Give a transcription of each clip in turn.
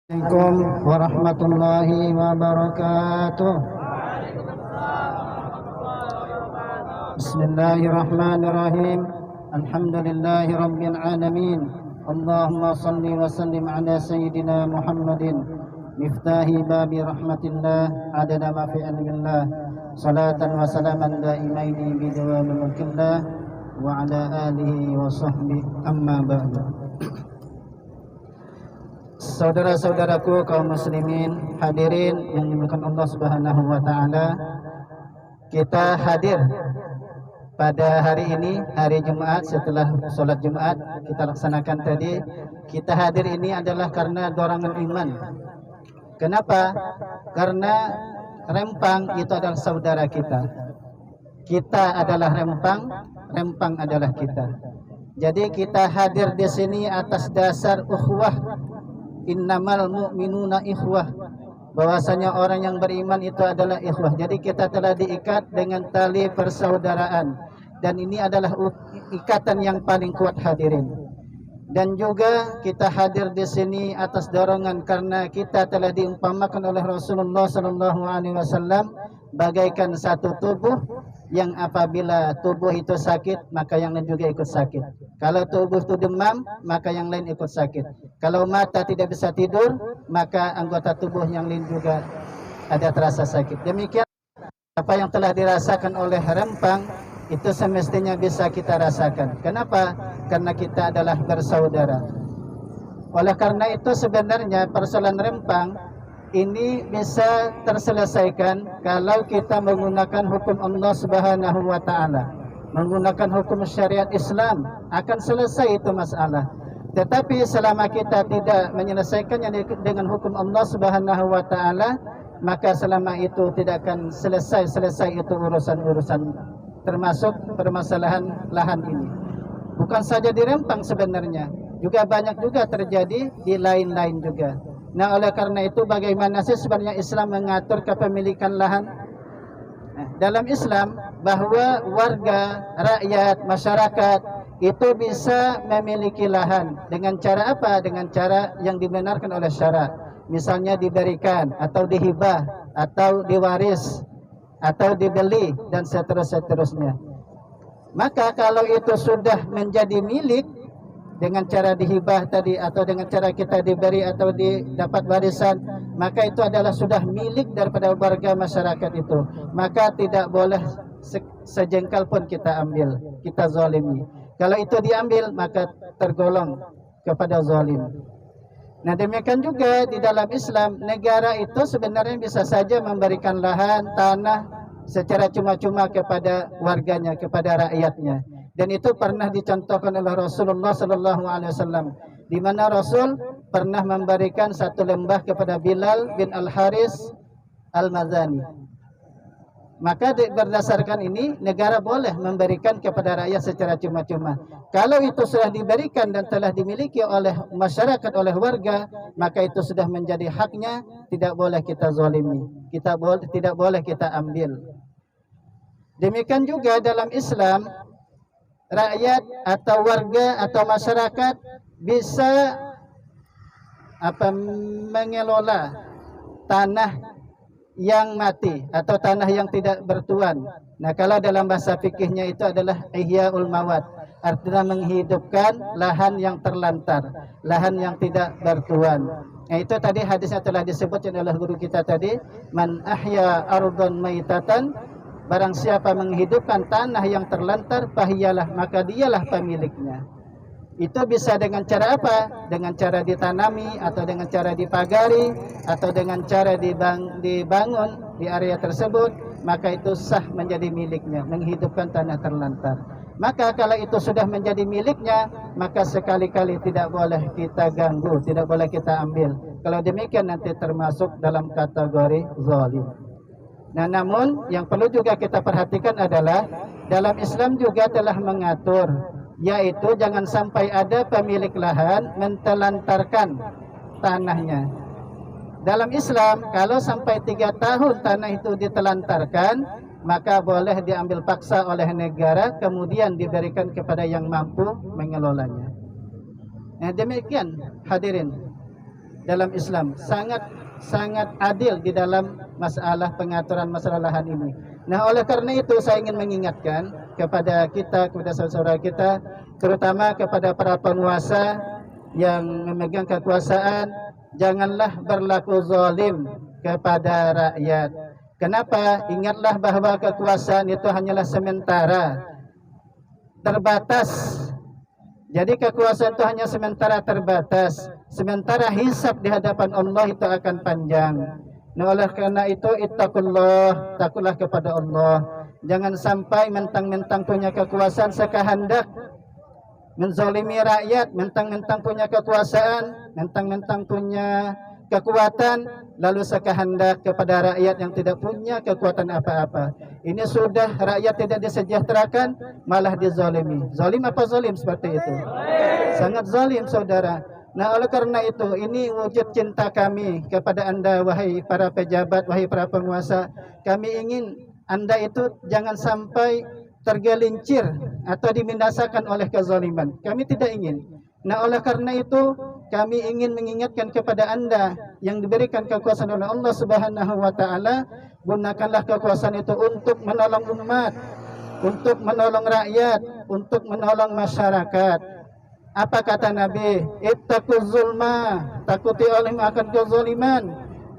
Assalamualaikum warahmatullahi wabarakatuh. Bismillahirrahmanirrahim. Alhamdulillahi rabbil alamin. Allahumma salli wa sallim ala sayyidina Muhammadin miftahi babi rahmatillah adada ma fi ilmillah. Salatan wa salaman daimaini bi dawami mulkillah wa ala alihi wa sahbihi amma ba'du. Saudara-saudaraku kaum muslimin, hadirin yang dimuliakan Allah Subhanahu wa taala. Kita hadir pada hari ini, hari Jumat, setelah sholat Jumat kita laksanakan tadi. Kita hadir ini adalah karena dorongan iman. Kenapa? Karena Rempang itu adalah saudara kita. Kita adalah Rempang, Rempang adalah kita. Jadi kita hadir di sini atas dasar ukhuwah. Innamal mu'minuna ikhwah, bahwasanya orang yang beriman itu adalah ikhwah. Jadi kita telah diikat dengan tali persaudaraan, dan ini adalah ikatan yang paling kuat, hadirin. Dan juga kita hadir di sini atas dorongan karena kita telah diumpamakan oleh Rasulullah SAW bagaikan satu tubuh yang apabila tubuh itu sakit maka yang lain juga ikut sakit. Kalau tubuh itu demam maka yang lain ikut sakit. Kalau mata tidak bisa tidur maka anggota tubuh yang lain juga ada terasa sakit. Demikian apa yang telah dirasakan oleh Rempang itu semestinya bisa kita rasakan. Kenapa? Karena kita adalah bersaudara. Oleh karena itu sebenarnya persoalan Rempang ini bisa terselesaikan kalau kita menggunakan hukum Allah Subhanahu wa taala, menggunakan hukum syariat Islam, akan selesai itu masalah. Tetapi selama kita tidak menyelesaikannya dengan hukum Allah Subhanahu wa taala, maka selama itu tidak akan selesai itu urusan-urusan, termasuk permasalahan lahan ini. Bukan saja di Rempang sebenarnya, juga banyak juga terjadi di lain-lain juga. Nah, oleh karena itu bagaimana sih sebenarnya Islam mengatur kepemilikan lahan? Dalam Islam bahwa warga, rakyat, masyarakat itu bisa memiliki lahan dengan cara apa? Dengan cara yang dibenarkan oleh syarak. Misalnya diberikan atau dihibah atau diwaris atau dibeli dan seterusnya. Maka kalau itu sudah menjadi milik dengan cara dihibah tadi atau dengan cara kita diberi atau didapat warisan, maka itu adalah sudah milik daripada warga masyarakat itu. Maka tidak boleh sejengkal pun kita ambil, kita zalimi. Kalau itu diambil maka tergolong kepada zalim. Nah, demikian juga di dalam Islam, negara itu sebenarnya bisa saja memberikan lahan, tanah secara cuma-cuma kepada warganya, kepada rakyatnya. Dan itu pernah dicontohkan oleh Rasulullah SAW, di mana Rasul pernah memberikan satu lembah kepada Bilal bin Al-Haris Al-Mazani. Maka berdasarkan ini negara boleh memberikan kepada rakyat secara cuma-cuma. Kalau itu sudah diberikan dan telah dimiliki oleh masyarakat, oleh warga, maka itu sudah menjadi haknya, tidak boleh kita zalimi, tidak boleh kita ambil. Demikian juga dalam Islam, rakyat atau warga atau masyarakat bisa mengelola tanah yang mati atau tanah yang tidak bertuan. Nah, kalau dalam bahasa fikihnya itu adalah ihya'ul mawat, artinya menghidupkan lahan yang terlantar, lahan yang tidak bertuan. Nah, itu tadi hadisnya telah disebutkan oleh guru kita tadi, man ahya ardhan maitatan, barang siapa menghidupkan tanah yang terlantar, fahiyalah, maka dialah pemiliknya. Itu bisa dengan cara apa? Dengan cara ditanami, atau dengan cara dipagari, atau dengan cara dibangun di area tersebut, maka itu sah menjadi miliknya, menghidupkan tanah terlantar. Maka kalau itu sudah menjadi miliknya, maka sekali-kali tidak boleh kita ganggu, tidak boleh kita ambil. Kalau demikian nanti termasuk dalam kategori zalim. Nah, namun yang perlu juga kita perhatikan adalah dalam Islam juga telah mengatur, yaitu jangan sampai ada pemilik lahan mentelantarkan tanahnya. Dalam Islam kalau sampai 3 tahun tanah itu ditelantarkan, maka boleh diambil paksa oleh negara, kemudian diberikan kepada yang mampu mengelolanya. Nah, demikian hadirin. dalam Islam, sangat adil di dalam masalah pengaturan masalah lahan ini. Nah, oleh karena itu saya ingin mengingatkan kepada kita, kepada saudara-saudara kita, terutama kepada para penguasa yang memegang kekuasaan, janganlah berlaku zalim kepada rakyat. Kenapa? Ingatlah bahwa kekuasaan itu hanyalah sementara, terbatas. Jadi kekuasaan itu hanya sementara, terbatas. Sementara hisab di hadapan Allah itu akan panjang. Nah, oleh karena itu ittaqullah, takutlah kepada Allah. Jangan sampai mentang-mentang punya kekuasaan sekehendak menzalimi rakyat, mentang-mentang punya kekuasaan, mentang-mentang punya kekuatan, lalu sekehendak kepada rakyat yang tidak punya kekuatan apa-apa. Ini sudah rakyat tidak disejahterakan, malah dizalimi. Zalim apa zalim seperti itu? Sangat zalim, saudara. Nah, oleh karena itu, ini wujud cinta kami kepada Anda, wahai para pejabat, wahai para penguasa. Kami ingin Anda itu jangan sampai tergelincir atau dibinasakan oleh kezaliman. Kami tidak ingin. Nah, oleh karena itu, kami ingin mengingatkan kepada Anda yang diberikan kekuasaan oleh Allah Subhanahu wa taala, gunakanlah kekuasaan itu untuk menolong umat, untuk menolong rakyat, untuk menolong masyarakat. Apa kata Nabi? Ittaquz zulma, takuti oleh akan kezaliman.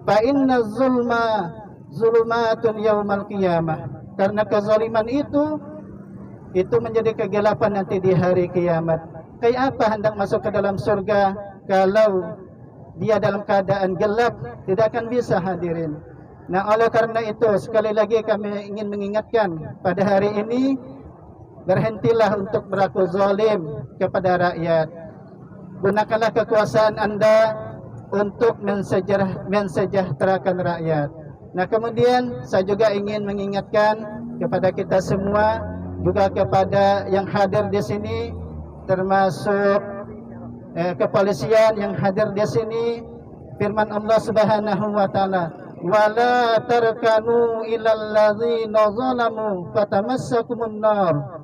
Fa inna zulma zulumatun yaumal qiyamah. Karena kezaliman itu menjadi kegelapan nanti di hari kiamat. Kayak apa hendak masuk ke dalam surga kalau dia dalam keadaan gelap? Tidak akan bisa, hadirin. Nah, oleh karena itu sekali lagi kami ingin mengingatkan pada hari ini, berhentilah untuk berlaku zalim kepada rakyat. Gunakanlah kekuasaan Anda untuk mensejahterakan rakyat. Nah, kemudian saya juga ingin mengingatkan kepada kita semua, juga kepada yang hadir di sini, termasuk kepolisian yang hadir di sini. Firman Allah Subhanahu wa taala, "Wala tarkanu ilal ladzina zalamu fatamassakumun nar."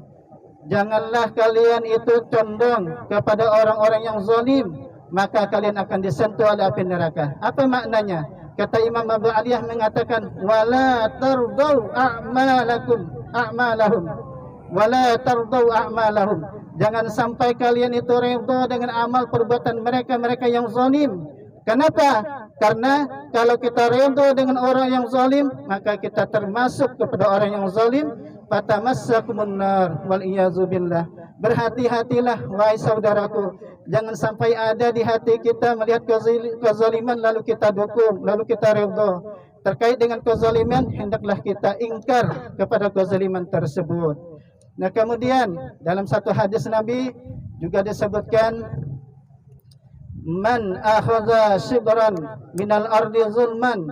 Janganlah kalian itu condong kepada orang-orang yang zalim, maka kalian akan disentuh oleh api neraka. Apa maknanya? Kata Imam Abu Aliyah mengatakan, "Wala tardau a'malahum." Wala tardau a'malahum. Jangan sampai kalian itu redha dengan amal perbuatan mereka yang zalim. Kenapa? Karena kalau kita redha dengan orang yang zalim, maka kita termasuk kepada orang yang zalim. Fatamassakumun nar wal iyazu billah. Berhati-hatilah wahai saudaraku, jangan sampai ada di hati kita melihat kezaliman lalu kita dukung, lalu kita redha. Terkait dengan kezaliman, hendaklah kita ingkar kepada kezaliman tersebut. Nah, kemudian dalam satu hadis Nabi juga disebutkan, man akhadha shibran minal ardi zulman,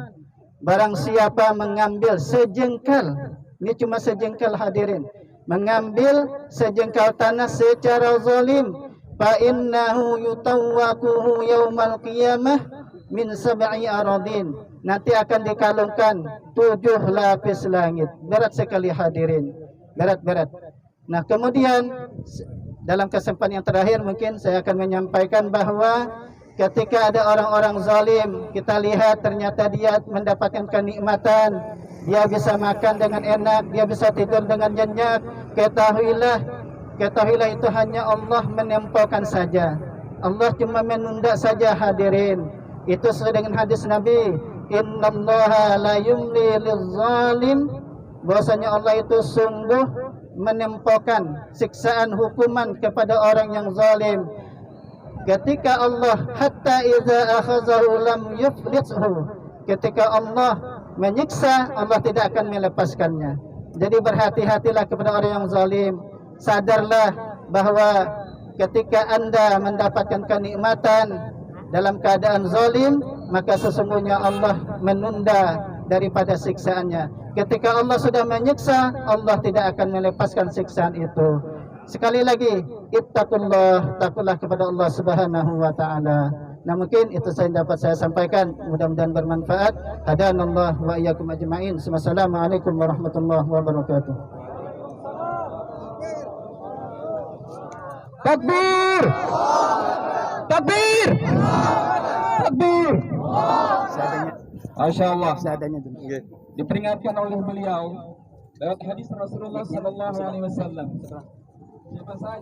barang siapa mengambil sejengkal, ini cuma sejengkal, hadirin, mengambil sejengkal tanah secara zalim, fa innahu yutawwaquhu yaumal qiyamah min sab'i aradin, nanti akan dikalungkan 7 lapis langit. Berat sekali, hadirin, berat. Nah, kemudian dalam kesempatan yang terakhir mungkin saya akan menyampaikan bahwa ketika ada orang-orang zalim, kita lihat ternyata dia mendapatkan kenikmatan, dia bisa makan dengan enak, dia bisa tidur dengan nyenyak. Ketahuilah itu hanya Allah menempelkan saja. Allah cuma menunda saja, hadirin. Itu sesuai dengan hadis Nabi, innallaha la yumli lizzalim, bahwasanya Allah itu sungguh menempelkan siksaan hukuman kepada orang yang zalim. Ketika Allah hatta idza akhazahu lam yuflithu, ketika Allah menyiksa, Allah tidak akan melepaskannya. Jadi berhati-hatilah kepada orang yang zalim. Sadarlah bahwa ketika Anda mendapatkan kenikmatan dalam keadaan zalim, maka sesungguhnya Allah menunda daripada siksaannya. Ketika Allah sudah menyiksa, Allah tidak akan melepaskan siksaan itu. Sekali lagi, ittaqullah, takutlah kepada Allah Subhanahu wa taala. Nah, mungkin itu dapat saya sampaikan, mudah-mudahan bermanfaat. Hadanallah wa iyyakum ajma'in. Wassalamualaikum warahmatullahi wabarakatuh. Takbir! Takbir! Takbir! Masya Allah. seadanya dulu. Diperingatkan oleh beliau lewat hadis Rasulullah Sallallahu Alaihi Wasallam. Siapa saja